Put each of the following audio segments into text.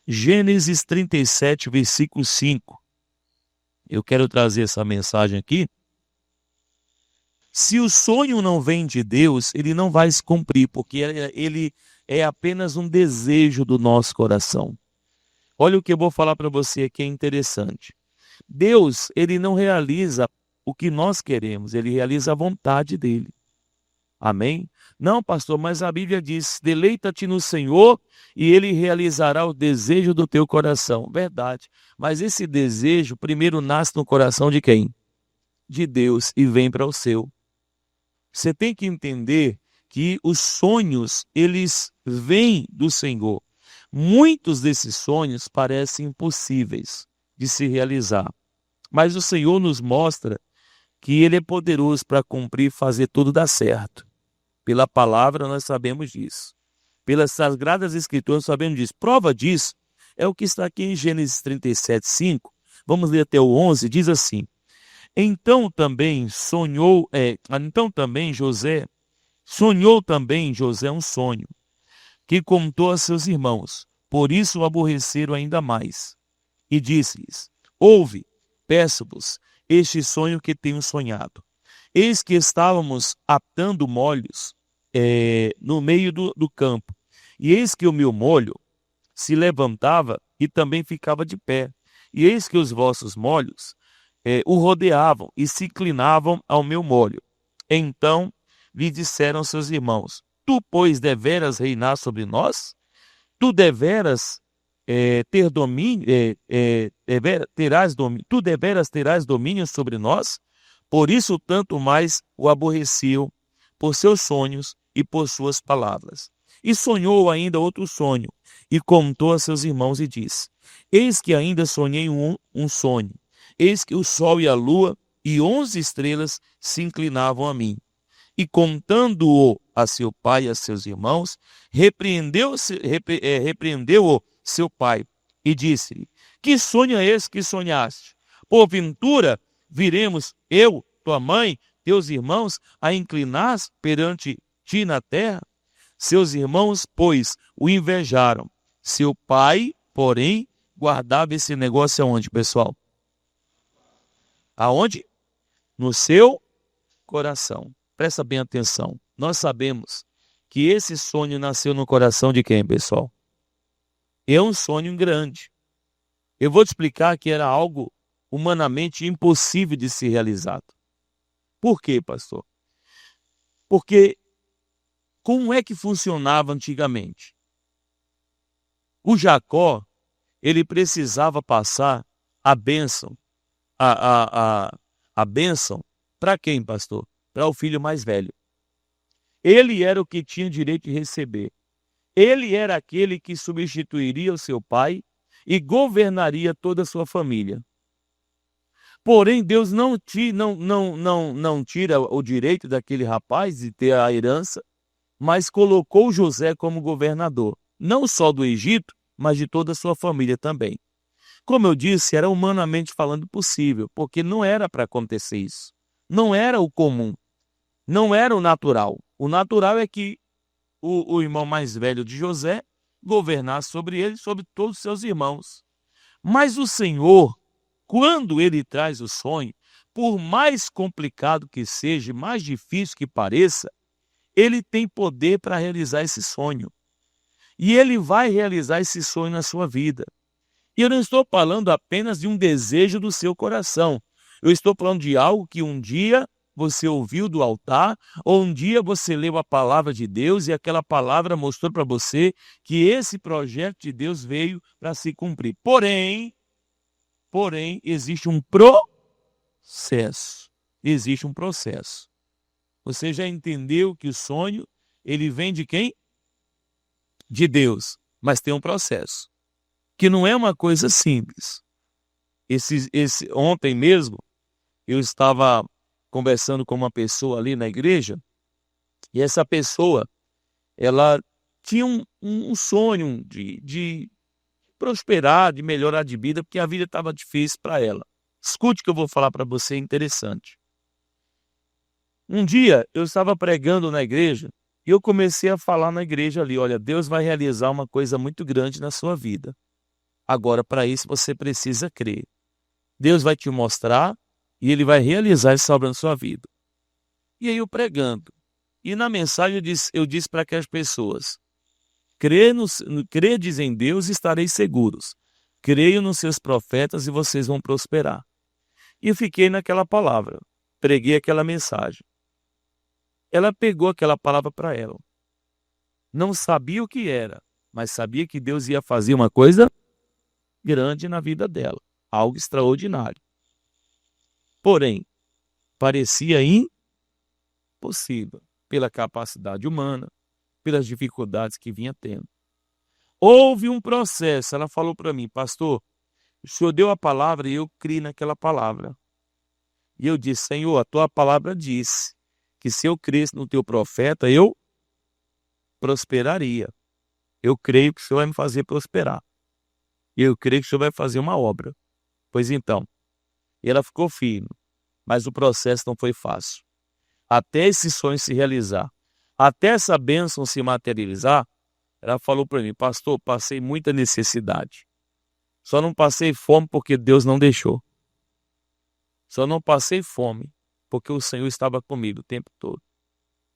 Gênesis 37, versículo 5. Eu quero trazer essa mensagem aqui. Se o sonho não vem de Deus, ele não vai se cumprir, porque ele é apenas um desejo do nosso coração. Olha o que eu vou falar para você aqui, é interessante. Deus, ele não realiza o que nós queremos, ele realiza a vontade dele. Amém? Não, pastor, mas a Bíblia diz: deleita-te no Senhor e ele realizará o desejo do teu coração. Verdade. Mas esse desejo primeiro nasce no coração de quem? De Deus, e vem para o seu. Você tem que entender que os sonhos, eles vêm do Senhor. Muitos desses sonhos parecem impossíveis de se realizar, mas o Senhor nos mostra que Ele é poderoso para cumprir e fazer tudo dar certo. Pela palavra nós sabemos disso. Pelas Sagradas Escrituras nós sabemos disso. Prova disso é o que está aqui em Gênesis 37, 5. Vamos ler até o 11, diz assim: Então também sonhou também José um sonho, que contou a seus irmãos, por isso o aborreceram ainda mais. E disse-lhes: Ouve, peço-vos, este sonho que tenho sonhado. Eis que estávamos atando molhos no meio do campo, e eis que o meu molho se levantava e também ficava de pé, e eis que os vossos molhos o rodeavam e se inclinavam ao meu molho. Então lhe disseram seus irmãos: Tu, pois, deveras reinar sobre nós? Tu deveras ter domínio, tu deveras terás domínio sobre nós? Por isso tanto mais o aborreciam por seus sonhos e por suas palavras. E sonhou ainda outro sonho, e contou a seus irmãos e disse: Eis que ainda sonhei um sonho. Eis que o sol e a lua e 11 estrelas se inclinavam a mim. E contando-o a seu pai e a seus irmãos, repreendeu-o seu pai e disse-lhe: Que sonho é esse que sonhaste? Porventura viremos eu, tua mãe, teus irmãos, a inclinar perante ti na terra? Seus irmãos, pois, o invejaram. Seu pai, porém, guardava esse negócio aonde, pessoal? Aonde? No seu coração. Presta bem atenção. Nós sabemos que esse sonho nasceu no coração de quem, pessoal? É um sonho grande. Eu vou te explicar que era algo humanamente impossível de ser realizado. Por quê, pastor? Porque como é que funcionava antigamente? O Jacó, ele precisava passar a bênção, a bênção para quem, pastor? Para o filho mais velho. Ele era o que tinha direito de receber. Ele era aquele que substituiria o seu pai e governaria toda a sua família. Porém, Deus não tira o direito daquele rapaz de ter a herança, mas colocou José como governador, não só do Egito, mas de toda a sua família também. Como eu disse, era humanamente falando possível, porque não era para acontecer isso. Não era o comum, não era o natural. O natural é que o irmão mais velho de José governasse sobre ele, sobre todos os seus irmãos. Mas o Senhor, quando ele traz o sonho, por mais complicado que seja, mais difícil que pareça, ele tem poder para realizar esse sonho. E ele vai realizar esse sonho na sua vida. E eu não estou falando apenas de um desejo do seu coração. Eu estou falando de algo que um dia você ouviu do altar, ou um dia você leu a palavra de Deus e aquela palavra mostrou para você que esse projeto de Deus veio para se cumprir. Porém, existe um processo. Existe um processo. Você já entendeu que o sonho, ele vem de quem? De Deus. Mas tem um processo, que não é uma coisa simples. Ontem mesmo, eu estava conversando com uma pessoa ali na igreja, e essa pessoa, ela tinha um sonho de prosperar, de melhorar de vida, porque a vida estava difícil para ela. Escute o que eu vou falar para você, é interessante. Um dia, eu estava pregando na igreja, e eu comecei a falar na igreja ali: olha, Deus vai realizar uma coisa muito grande na sua vida. Agora, para isso, você precisa crer. Deus vai te mostrar e Ele vai realizar essa obra na sua vida. E aí eu pregando. E na mensagem eu disse para aquelas pessoas: credes em Deus e estareis seguros. Creio nos seus profetas e vocês vão prosperar. E eu fiquei naquela palavra. Preguei aquela mensagem. Ela pegou aquela palavra para ela. Não sabia o que era, mas sabia que Deus ia fazer uma coisa grande na vida dela. Algo extraordinário. Porém, parecia impossível pela capacidade humana, pelas dificuldades que vinha tendo. Houve um processo. Ela falou para mim: pastor, o senhor deu a palavra e eu criei naquela palavra. E eu disse: Senhor, a tua palavra disse que se eu cresce no teu profeta, eu prosperaria. Eu creio que o Senhor vai me fazer prosperar. E eu creio que o Senhor vai fazer uma obra. Pois então, ela ficou firme, mas o processo não foi fácil. Até esse sonho se realizar, até essa bênção se materializar, ela falou para mim: pastor, passei muita necessidade. Só não passei fome porque Deus não deixou. Só não passei fome porque o Senhor estava comigo o tempo todo,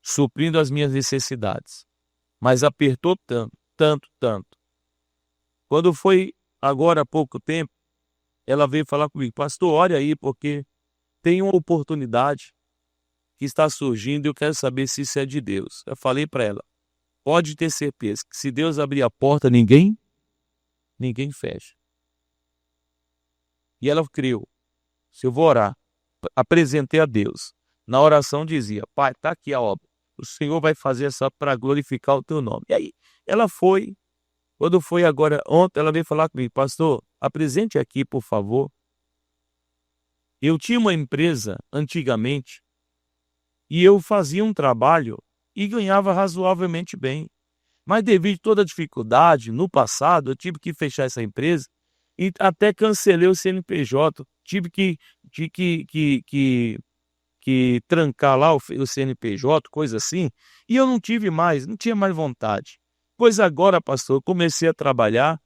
suprindo as minhas necessidades. Mas apertou tanto, tanto, tanto. Quando foi agora há pouco tempo, ela veio falar comigo: pastor, olha aí, porque tem uma oportunidade que está surgindo e eu quero saber se isso é de Deus. Eu falei para ela: pode ter certeza que se Deus abrir a porta, ninguém fecha. E ela creu. Se eu vou orar, apresentei a Deus. Na oração dizia: pai, está aqui a obra. O Senhor vai fazer essa para glorificar o teu nome. E aí, ela foi. Quando foi agora, ontem, ela veio falar comigo: pastor, apresente aqui, por favor. Eu tinha uma empresa antigamente e eu fazia um trabalho e ganhava razoavelmente bem. Mas devido a toda a dificuldade, no passado, eu tive que fechar essa empresa e até cancelei o CNPJ. Tive que trancar lá o CNPJ, coisa assim, e eu não tinha mais vontade. Pois agora, pastor, eu comecei a trabalhar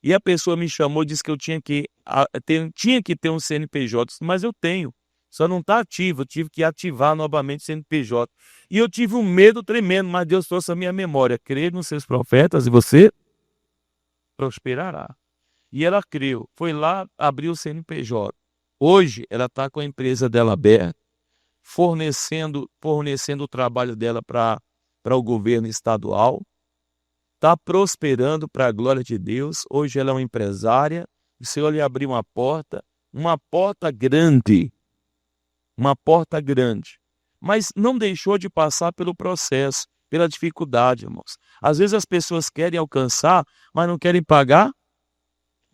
e a pessoa me chamou e disse que eu tinha que ter um CNPJ, mas eu tenho, só não está ativo, eu tive que ativar novamente o CNPJ. E eu tive um medo tremendo, mas Deus trouxe a minha memória: crer nos seus profetas e você prosperará. E ela creu, foi lá, abriu o CNPJ. Hoje ela está com a empresa dela aberta, fornecendo o trabalho dela para o governo estadual, está prosperando para a glória de Deus. Hoje ela é uma empresária, o Senhor lhe abriu uma porta grande, mas não deixou de passar pelo processo, pela dificuldade, irmãos. Às vezes as pessoas querem alcançar, mas não querem pagar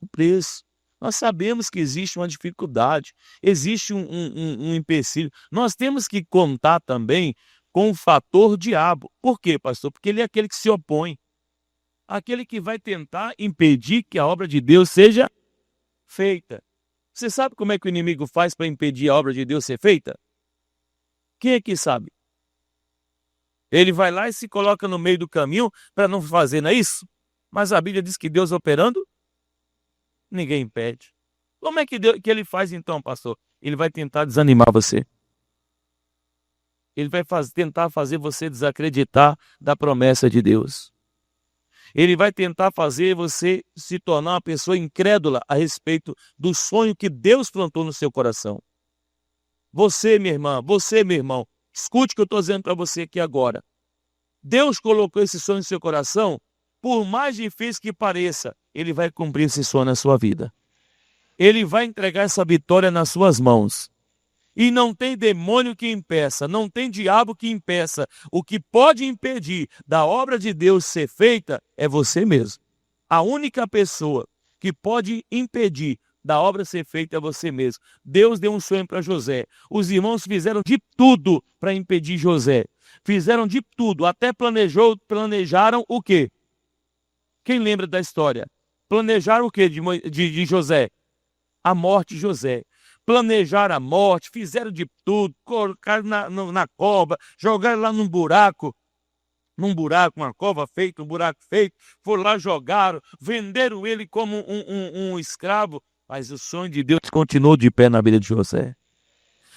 o preço. Nós sabemos que existe uma dificuldade, existe um empecilho. Nós temos que contar também com o fator diabo. Por quê, pastor? Porque ele é aquele que se opõe, aquele que vai tentar impedir que a obra de Deus seja feita. Você sabe como é que o inimigo faz para impedir a obra de Deus ser feita? Quem é que sabe? Ele vai lá e se coloca no meio do caminho para não fazer, não é isso? Mas a Bíblia diz que Deus operando, ninguém impede. Como é que ele faz então, pastor? Ele vai tentar desanimar você. Ele vai tentar fazer você desacreditar da promessa de Deus. Ele vai tentar fazer você se tornar uma pessoa incrédula a respeito do sonho que Deus plantou no seu coração. Você, minha irmã, você, meu irmão, escute o que eu estou dizendo para você aqui agora. Deus colocou esse sonho no seu coração, por mais difícil que pareça, Ele vai cumprir esse sonho na sua vida. Ele vai entregar essa vitória nas suas mãos. E não tem demônio que impeça, não tem diabo que impeça. O que pode impedir da obra de Deus ser feita é você mesmo. A única pessoa que pode impedir da obra ser feita é você mesmo. Deus deu um sonho para José. Os irmãos fizeram de tudo para impedir José. Fizeram de tudo, até planejaram o quê? Quem lembra da história? Planejaram o quê de José? A morte de José. Planejaram a morte, fizeram de tudo, colocaram na cova, jogaram lá num buraco. num buraco, uma cova feita, um buraco feito, foram lá, jogaram, venderam ele como um escravo, mas o sonho de Deus continuou de pé na vida de José.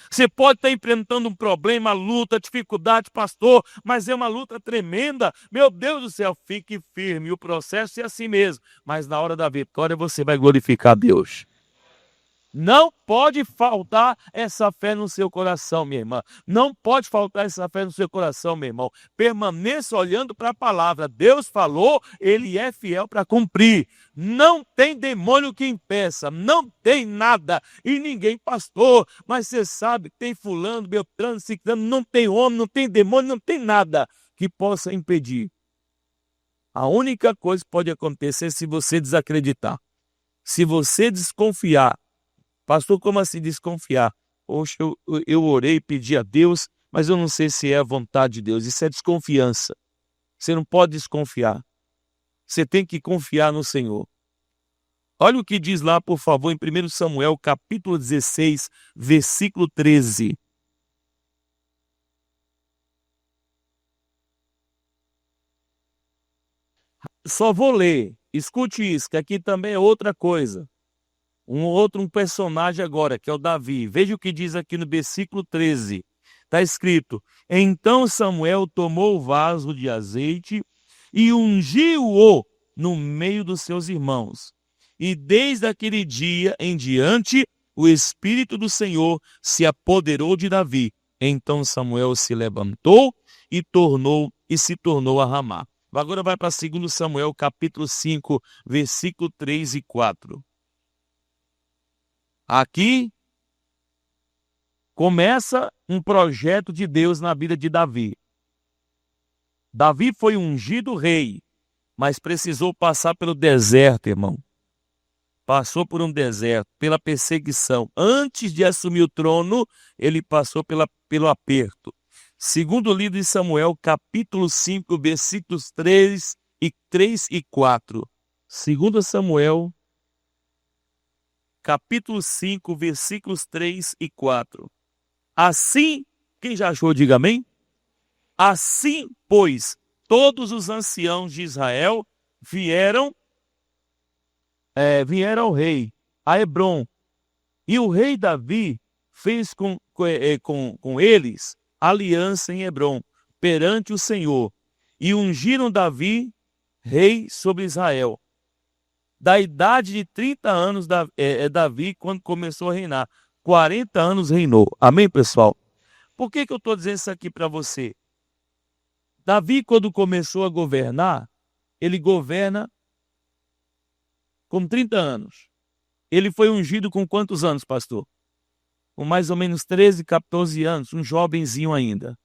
Você pode estar enfrentando um problema, luta, dificuldade, pastor, mas é uma luta tremenda. Meu Deus do céu, fique firme. O processo é assim mesmo, mas na hora da vitória você vai glorificar a Deus. Não pode faltar essa fé no seu coração, minha irmã. Não pode faltar essa fé no seu coração, meu irmão. Permaneça olhando para a palavra. Deus falou, Ele é fiel para cumprir. Não tem demônio que impeça, não tem nada. E ninguém, pastor, mas você sabe que tem fulano, beltrano, ciclano, não tem homem, não tem demônio, não tem nada que possa impedir. A única coisa que pode acontecer se você desacreditar. Se você desconfiar. Pastor, como assim desconfiar? Poxa, eu orei, pedi a Deus, mas eu não sei se é a vontade de Deus. Isso é desconfiança. Você não pode desconfiar. Você tem que confiar no Senhor. Olha o que diz lá, por favor, em 1 Samuel, capítulo 16, versículo 13. Só vou ler. Escute isso, que aqui também é outra coisa. Um personagem agora, que é o Davi. Veja o que diz aqui no versículo 13. Está escrito: Então Samuel tomou o vaso de azeite e ungiu-o no meio dos seus irmãos. E desde aquele dia em diante, o Espírito do Senhor se apoderou de Davi. Então Samuel se levantou e se tornou a Ramá. Agora vai para 2 Samuel, capítulo 5, versículo 3 e 4. Aqui começa um projeto de Deus na vida de Davi. Davi foi ungido rei, mas precisou passar pelo deserto, irmão. Passou por um deserto, pela perseguição. Antes de assumir o trono, ele passou pelo aperto. Segundo o livro de Samuel, capítulo 5, versículos 3 e 4. Segundo Samuel, capítulo 5, versículos 3 e 4. Assim, quem já achou, diga amém. Assim, pois, todos os anciãos de Israel vieram ao rei, a Hebrom. E o rei Davi fez com eles aliança em Hebrom, perante o Senhor. E ungiram Davi rei sobre Israel. Da idade de 30 anos, Davi, quando começou a reinar. 40 anos reinou. Amém, pessoal? Por que eu estou dizendo isso aqui para você? Davi, quando começou a governar, ele governa com 30 anos. Ele foi ungido com quantos anos, pastor? Com mais ou menos 13, 14 anos, um jovenzinho ainda.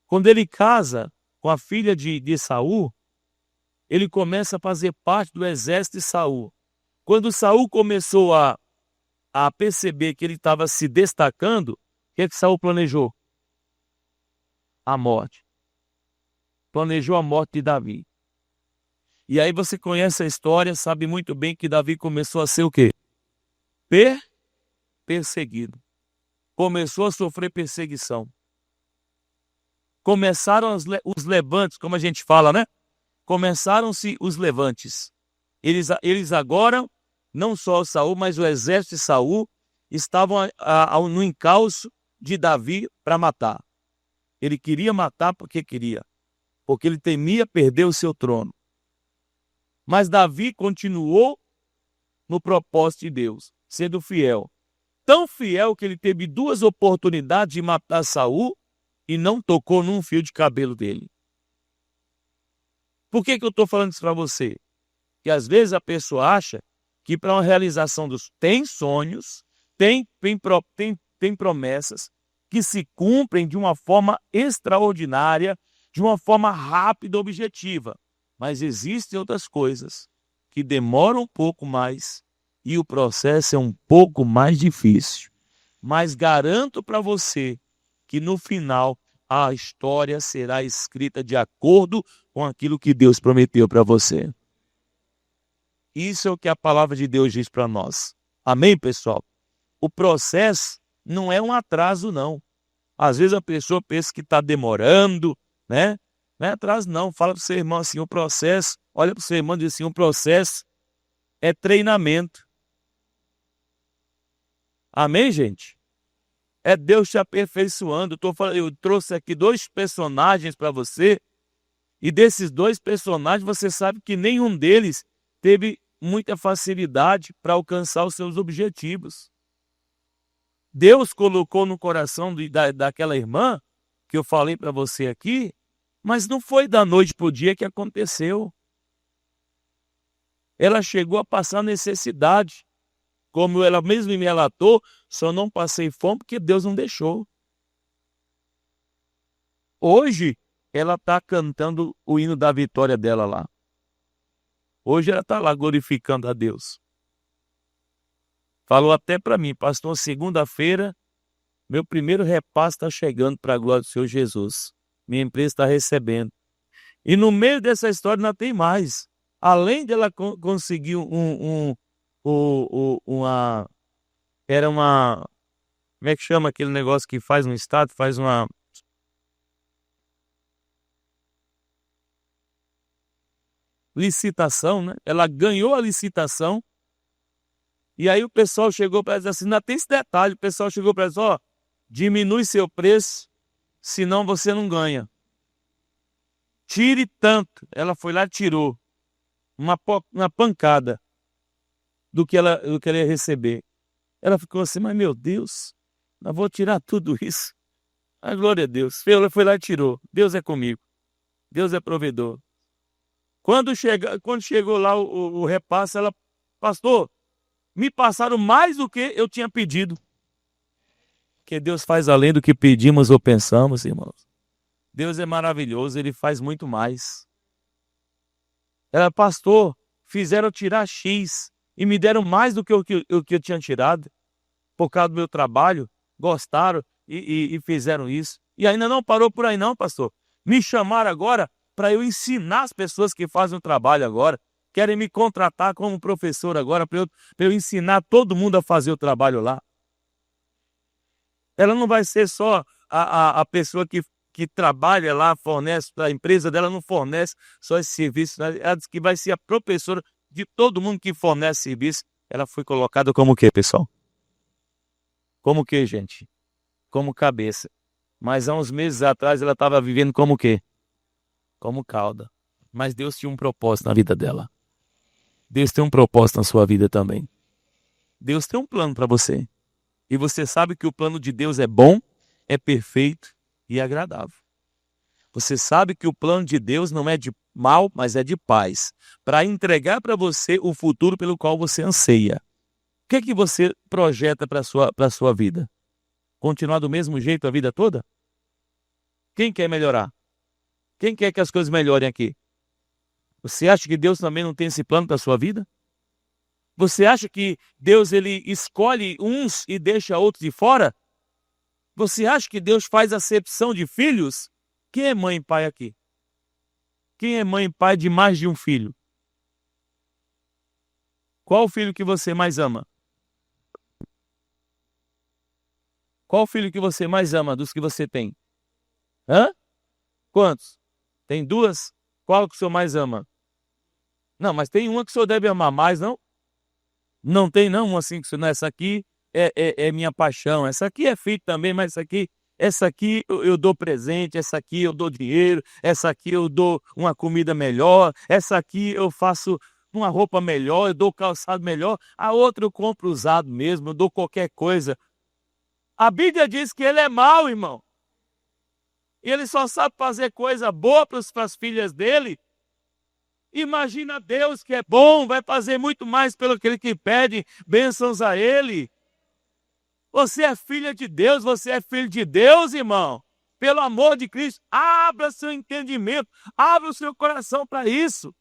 Quando ele casa com a filha de Saul, ele começa a fazer parte do exército de Saul. Quando Saul começou a perceber que ele estava se destacando, o que Saul planejou? A morte. Planejou a morte de Davi. E aí você conhece a história, sabe muito bem que Davi começou a ser o quê? Perseguido. Começou a sofrer perseguição. Começaram os levantes, como a gente fala, né? Começaram-se os levantes. Eles agora, não só Saul, mas o exército de Saul, estavam no encalço de Davi para matar. Ele queria matar porque queria. Porque ele temia perder o seu trono. Mas Davi continuou no propósito de Deus, sendo fiel. Tão fiel que ele teve 2 oportunidades de matar Saul e não tocou num fio de cabelo dele. Por que eu estou falando isso para você? Que às vezes a pessoa acha que para uma realização tem sonhos, tem promessas que se cumprem de uma forma extraordinária, de uma forma rápida e objetiva. Mas existem outras coisas que demoram um pouco mais e o processo é um pouco mais difícil. Mas garanto para você que no final a história será escrita de acordo com aquilo que Deus prometeu para você. Isso é o que a palavra de Deus diz para nós. Amém, pessoal? O processo não é um atraso, não. Às vezes a pessoa pensa que está demorando, né? Não é atraso não, fala para o seu irmão assim, o processo, olha para o seu irmão e diz assim, o processo é treinamento. Amém, gente? É Deus te aperfeiçoando. Eu trouxe aqui 2 personagens para você, e desses 2 personagens você sabe que nenhum deles teve muita facilidade para alcançar os seus objetivos. Deus colocou no coração daquela irmã, que eu falei para você aqui, mas não foi da noite para o dia que aconteceu. Ela chegou a passar necessidade. Como ela mesma me relatou, só não passei fome porque Deus não deixou. Hoje, ela está cantando o hino da vitória dela lá. Hoje ela está lá glorificando a Deus. Falou até para mim, pastor, segunda-feira, meu primeiro repasse está chegando para a glória do Senhor Jesus. Minha empresa está recebendo. E no meio dessa história ainda tem mais. Além dela conseguir uma... Era uma... Como é que chama aquele negócio que faz um estado? Faz uma... licitação, né? Ela ganhou a licitação. E aí o pessoal chegou para ela dizer assim, ainda tem esse detalhe, o pessoal chegou para ela dizer, ó, diminui seu preço, senão você não ganha. Tire tanto. Ela foi lá e tirou uma pancada do que ela ia receber. Ela ficou assim, mas meu Deus, eu vou tirar tudo isso. A glória a Deus. Ela foi lá e tirou. Deus é comigo. Deus é provedor. Quando chegou lá o repasse, ela, pastor, me passaram mais do que eu tinha pedido. Porque Deus faz além do que pedimos ou pensamos, irmãos. Deus é maravilhoso, Ele faz muito mais. Ela, pastor, fizeram tirar X e me deram mais do que eu tinha tirado. Por causa do meu trabalho, gostaram e fizeram isso. E ainda não parou por aí não, pastor. Me chamaram agora para eu ensinar as pessoas que fazem o trabalho agora. Querem me contratar como professor agora para eu ensinar todo mundo a fazer o trabalho lá. Ela não vai ser só a pessoa que trabalha lá, fornece, a empresa dela não fornece só esse serviço. Ela diz que vai ser a professora de todo mundo que fornece serviço. Ela foi colocada como o quê, pessoal? Como o quê, gente? Como cabeça. Mas há uns meses atrás ela estava vivendo como o quê? Como cauda. Mas Deus tinha um propósito na vida dela. Deus tem um propósito na sua vida também. Deus tem um plano para você. E você sabe que o plano de Deus é bom, é perfeito e agradável. Você sabe que o plano de Deus não é de mal, mas é de paz. Para entregar para você o futuro pelo qual você anseia. O que é que você projeta para a sua vida? Continuar do mesmo jeito a vida toda? Quem quer melhorar? Quem quer que as coisas melhorem aqui? Você acha que Deus também não tem esse plano para a sua vida? Você acha que Deus ele escolhe uns e deixa outros de fora? Você acha que Deus faz acepção de filhos? Quem é mãe e pai aqui? Quem é mãe e pai de mais de um filho? Qual o filho que você mais ama? Qual o filho que você mais ama dos que você tem? Hã? Quantos? Tem 2? Qual que o senhor mais ama? Não, mas tem uma que o senhor deve amar mais, não? Não tem não, uma assim que o senhor, não, essa aqui é minha paixão, essa aqui é filho também, mas essa aqui eu dou presente, essa aqui eu dou dinheiro, essa aqui eu dou uma comida melhor, essa aqui eu faço uma roupa melhor, eu dou calçado melhor, a outra eu compro usado mesmo, eu dou qualquer coisa. A Bíblia diz que ele é mau, irmão. E ele só sabe fazer coisa boa para as filhas dele. Imagina Deus que é bom, vai fazer muito mais pelo aquele que pede bênçãos a ele. Você é filha de Deus, você é filho de Deus, irmão. Pelo amor de Cristo, abra seu entendimento, abra o seu coração para isso.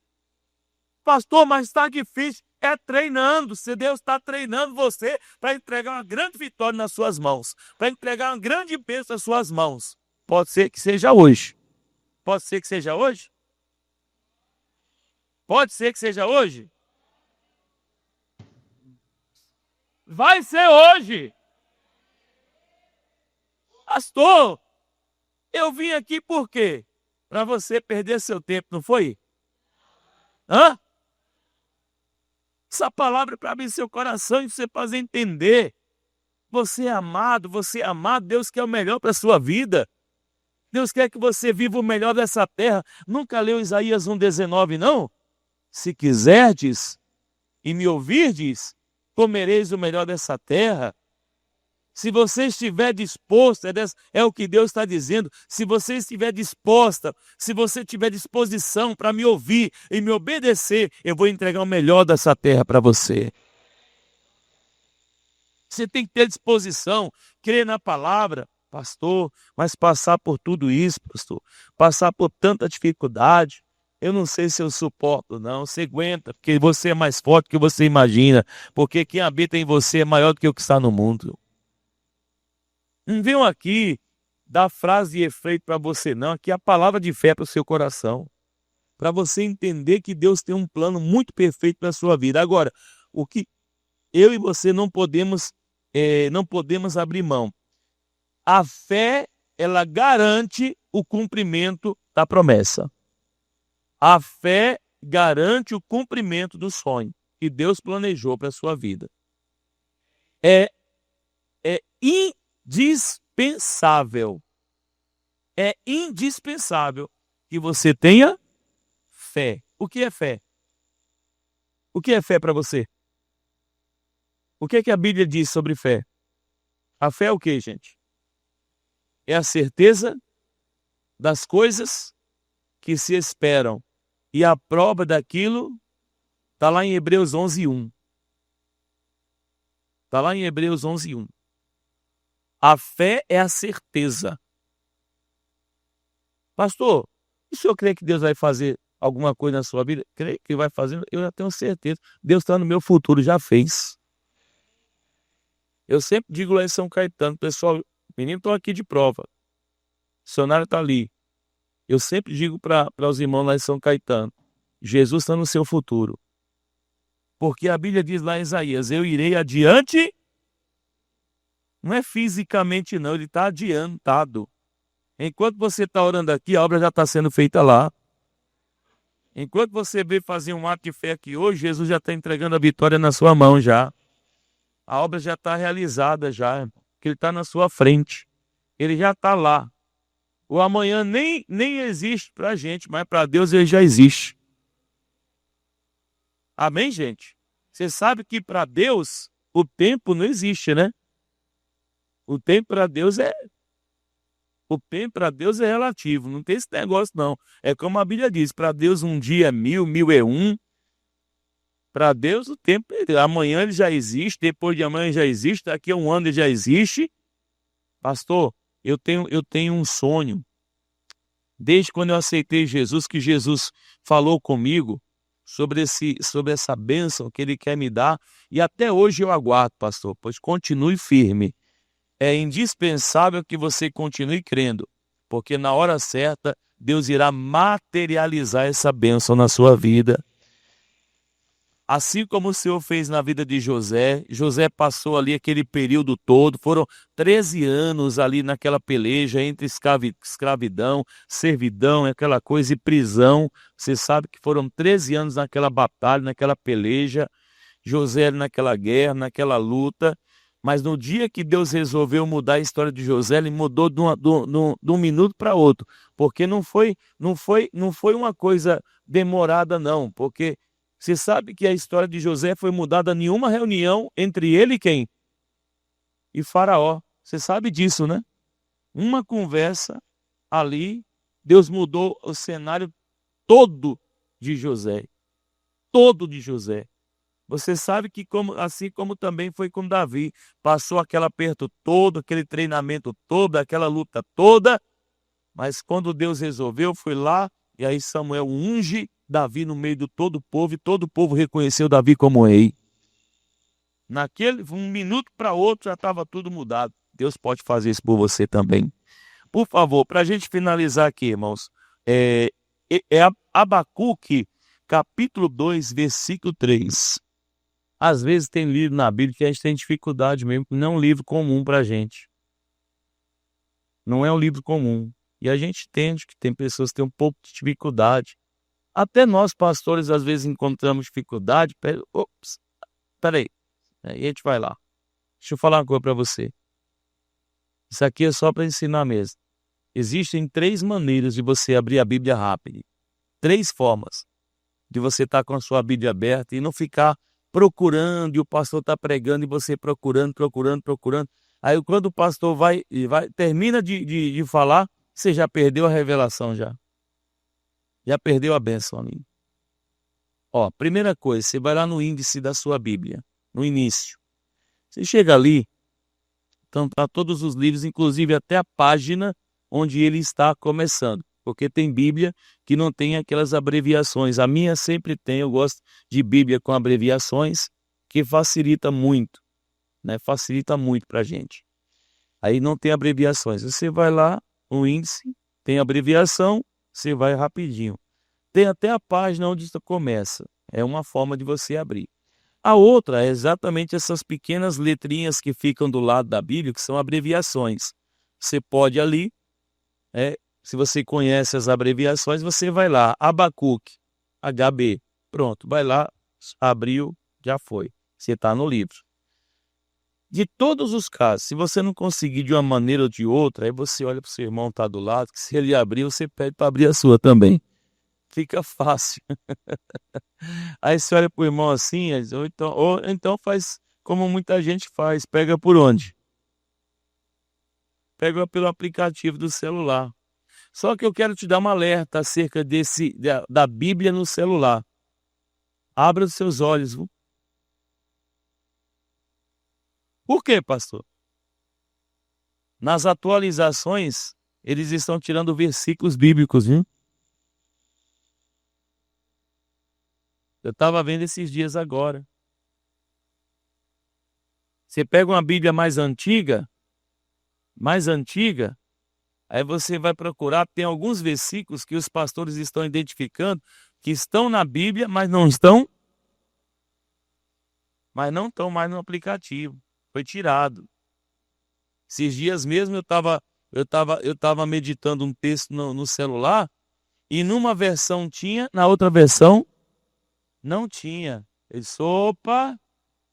Pastor, mas está difícil. É treinando. Se Deus está treinando você para entregar uma grande vitória nas suas mãos, para entregar uma grande bênção nas suas mãos. Pode ser que seja hoje. Pode ser que seja hoje? Pode ser que seja hoje? Vai ser hoje. Pastor, eu vim aqui por quê? para você perder seu tempo, não foi? Hã? Essa palavra é para abrir seu coração e você fazer entender. Você é amado, Deus quer o melhor para a sua vida. Deus quer que você viva o melhor dessa terra. Nunca leu Isaías 1,19, não? Se quiserdes e me ouvirdes, comereis o melhor dessa terra. Se você estiver disposto, é o que Deus está dizendo, se você estiver disposta, se você tiver disposição para me ouvir e me obedecer, eu vou entregar o melhor dessa terra para você. Você tem que ter disposição, crer na palavra, pastor, mas passar por tudo isso, pastor, passar por tanta dificuldade, eu não sei se eu suporto, não. Você aguenta, porque você é mais forte do que você imagina, porque quem habita em você é maior do que o que está no mundo. Não venham aqui dar frase de efeito para você, não. Aqui é a palavra de fé para o seu coração. Para você entender que Deus tem um plano muito perfeito para a sua vida. Agora, o que eu e você não podemos abrir mão. A fé, ela garante o cumprimento da promessa. A fé garante o cumprimento do sonho que Deus planejou para a sua vida. É indispensável. É indispensável que você tenha fé. O que é fé? O que é fé para você? O que é que a Bíblia diz sobre fé? A fé é o que, gente? É a certeza das coisas que se esperam. E a prova daquilo está lá em Hebreus 11:1. Está lá em Hebreus 11:1. A fé é a certeza. Pastor, o senhor crê que Deus vai fazer alguma coisa na sua vida? Creio que vai fazer, eu já tenho certeza. Deus está no meu futuro, já fez. Eu sempre digo lá em São Caetano, pessoal, meninos estão aqui de prova. O dicionário está ali. Eu sempre digo para os irmãos lá em São Caetano, Jesus está no seu futuro. Porque a Bíblia diz lá em Isaías, eu irei adiante. Não é fisicamente não, ele está adiantado. Enquanto você está orando aqui, a obra já está sendo feita lá. Enquanto você veio fazer um ato de fé aqui hoje, Jesus já está entregando a vitória na sua mão já. A obra já está realizada já, que ele está na sua frente. Ele já está lá. O amanhã nem existe para a gente, mas para Deus ele já existe. Amém, gente? Você sabe que para Deus o tempo não existe, né? O tempo para Deus é relativo, não tem esse negócio não. É como a Bíblia diz, para Deus um dia é 1000, 1000 é um. Para Deus o tempo, amanhã ele já existe, depois de amanhã ele já existe, daqui a um ano ele já existe. Pastor, eu tenho um sonho. Desde quando eu aceitei Jesus, que Jesus falou comigo sobre essa bênção que ele quer me dar, e até hoje eu aguardo, pastor, pois continue firme. É indispensável que você continue crendo, porque na hora certa Deus irá materializar essa bênção na sua vida. Assim como o Senhor fez na vida de José, José passou ali aquele período todo, foram 13 anos ali naquela peleja entre escravidão, servidão, aquela coisa, e prisão. Você sabe que foram 13 anos naquela batalha, naquela peleja, José naquela guerra, naquela luta. Mas no dia que Deus resolveu mudar a história de José, ele mudou de um minuto para outro, porque não foi uma coisa demorada não, porque você sabe que a história de José foi mudada em uma reunião entre ele e quem? E Faraó. Você sabe disso, né? Uma conversa ali, Deus mudou o cenário todo de José. Todo de José. Você sabe que assim como também foi com Davi, passou aquele aperto todo, aquele treinamento todo, aquela luta toda, mas quando Deus resolveu, foi lá, e aí Samuel unge Davi no meio de todo o povo, e todo o povo reconheceu Davi como rei. Um minuto para outro já estava tudo mudado. Deus pode fazer isso por você também. Por favor, para a gente finalizar aqui, irmãos, Abacuque, capítulo 2, versículo 3. Às vezes tem livro na Bíblia que a gente tem dificuldade mesmo, não é um livro comum para a gente. Não é um livro comum. E a gente entende que tem pessoas que têm um pouco de dificuldade. Até nós, pastores, às vezes encontramos dificuldade. Peraí. Aí a gente vai lá. Deixa eu falar uma coisa para você. Isso aqui é só para ensinar mesmo. Existem 3 maneiras de você abrir a Bíblia rápido. 3 formas de você estar com a sua Bíblia aberta e não ficar procurando, e o pastor está pregando e você procurando. Aí quando o pastor termina de falar, você já perdeu a revelação já. Já perdeu a bênção ali. Ó, primeira coisa, você vai lá no índice da sua Bíblia, no início. Você chega ali, então tá todos os livros, inclusive até a página onde ele está começando. Porque tem Bíblia que não tem aquelas abreviações. A minha sempre tem, eu gosto de Bíblia com abreviações, que facilita muito, né? Facilita muito para a gente. Aí não tem abreviações. Você vai lá, no índice, tem abreviação, você vai rapidinho. Tem até a página onde isso começa. É uma forma de você abrir. A outra é exatamente essas pequenas letrinhas que ficam do lado da Bíblia, que são abreviações. Você pode ali, se você conhece as abreviações, você vai lá, Abacuque, HB, pronto, vai lá, abriu, já foi. Você está no livro. De todos os casos, se você não conseguir de uma maneira ou de outra, aí você olha para o seu irmão que está do lado, que se ele abrir, você pede para abrir a sua também. Fica fácil. Aí você olha para o irmão assim, ou então faz como muita gente faz, pega por onde? Pega pelo aplicativo do celular. Só que eu quero te dar um alerta acerca da Bíblia no celular. Abra os seus olhos, viu? Por quê, pastor? Nas atualizações, eles estão tirando versículos bíblicos, viu? Eu estava vendo esses dias agora. Você pega uma Bíblia mais antiga, aí você vai procurar, tem alguns versículos que os pastores estão identificando, que estão na Bíblia, mas não estão mais no aplicativo. Foi tirado. Esses dias mesmo eu tava meditando um texto no celular, e numa versão tinha, na outra versão não tinha. Eu disse, opa,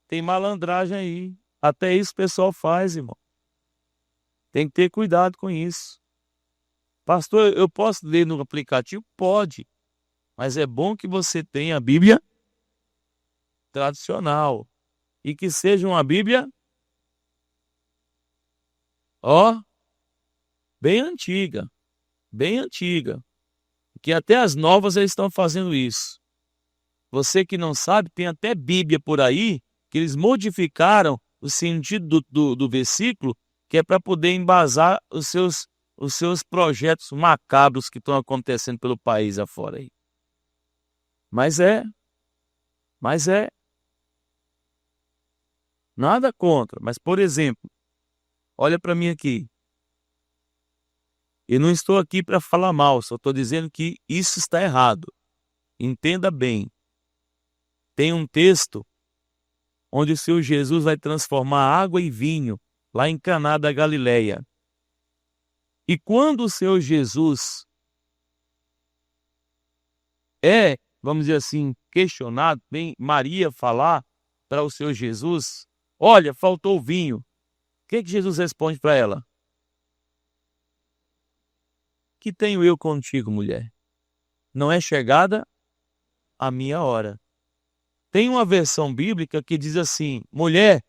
tem malandragem aí. Até isso o pessoal faz, irmão. Tem que ter cuidado com isso. Pastor, eu posso ler no aplicativo? Pode. Mas é bom que você tenha a Bíblia tradicional. E que seja uma Bíblia, bem antiga. Bem antiga. Que até as novas eles estão fazendo isso. Você que não sabe, tem até Bíblia por aí, que eles modificaram o sentido do versículo, que é para poder embasar os seus projetos macabros que estão acontecendo pelo país afora aí. Mas é. Nada contra. Mas, por exemplo, olha para mim aqui. Eu não estou aqui para falar mal, só estou dizendo que isso está errado. Entenda bem. Tem um texto onde o Senhor Jesus vai transformar água em vinho, lá em Caná da Galileia. E quando o Senhor Jesus vamos dizer assim, questionado, vem Maria falar para o Senhor Jesus, olha, faltou vinho. O que Jesus responde para ela? Que tenho eu contigo, mulher? Não é chegada a minha hora. Tem uma versão bíblica que diz assim, mulher,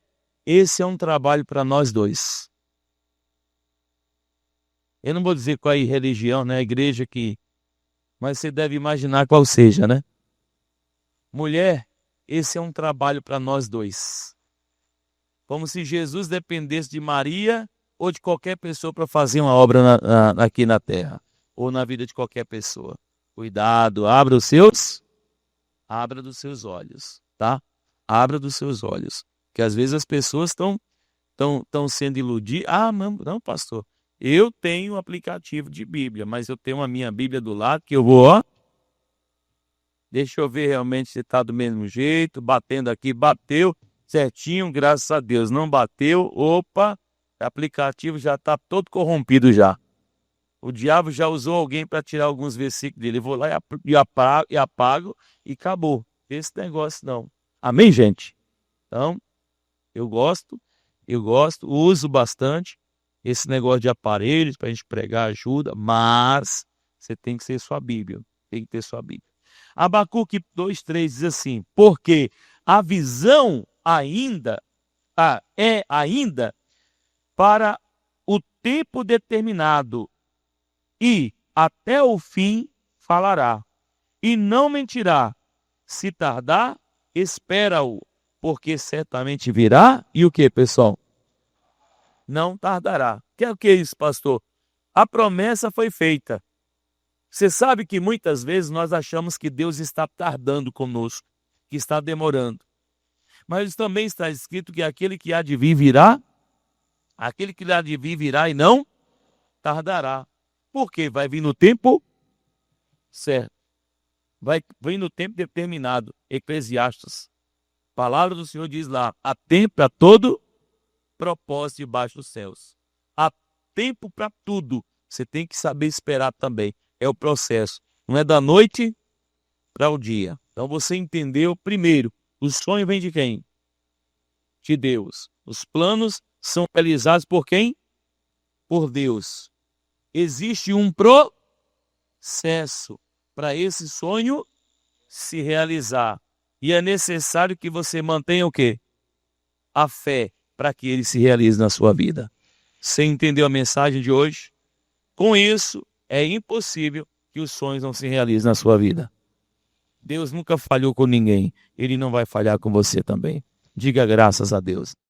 esse é um trabalho para nós dois. Eu não vou dizer qual é a religião, né? A igreja que... Mas você deve imaginar qual seja, né? Mulher, esse é um trabalho para nós dois. Como se Jesus dependesse de Maria ou de qualquer pessoa para fazer uma obra aqui na terra. Ou na vida de qualquer pessoa. Cuidado, abra dos seus olhos, tá? Abra dos seus olhos. Porque às vezes as pessoas estão sendo iludidas. Ah, não, pastor. Eu tenho um aplicativo de Bíblia, mas eu tenho a minha Bíblia do lado que eu vou, deixa eu ver realmente se está do mesmo jeito, batendo aqui, bateu certinho, graças a Deus. Não bateu, opa, o aplicativo já está todo corrompido já. O diabo já usou alguém para tirar alguns versículos dele. Eu vou lá e apago e acabou. Esse negócio não. Amém, gente? Então, eu gosto, uso bastante esse negócio de aparelhos para a gente pregar ajuda, mas você tem que ser sua Bíblia. Tem que ter sua Bíblia. Abacuque 2:3 diz assim: porque a visão é ainda para o tempo determinado, e até o fim falará, e não mentirá. Se tardar, espera-o, porque certamente virá. E o que, pessoal? Não tardará. O que é isso, pastor? A promessa foi feita. Você sabe que muitas vezes nós achamos que Deus está tardando conosco, que está demorando. Mas também está escrito que aquele que há de vir virá, aquele que há de vir virá e não tardará. Por quê? Vai vir no tempo certo. Vai vir no tempo determinado. Eclesiastes. A palavra do Senhor diz lá: há tempo para todo propósito debaixo dos céus. Há tempo para tudo. Você tem que saber esperar também. É o processo. Não é da noite para o dia. Então você entendeu? Primeiro, o sonho vem de quem? De Deus. Os planos são realizados por quem? Por Deus. Existe um processo para esse sonho se realizar. E é necessário que você mantenha o quê? A fé, para que ele se realize na sua vida. Você entendeu a mensagem de hoje? Com isso, é impossível que os sonhos não se realizem na sua vida. Deus nunca falhou com ninguém. Ele não vai falhar com você também. Diga graças a Deus.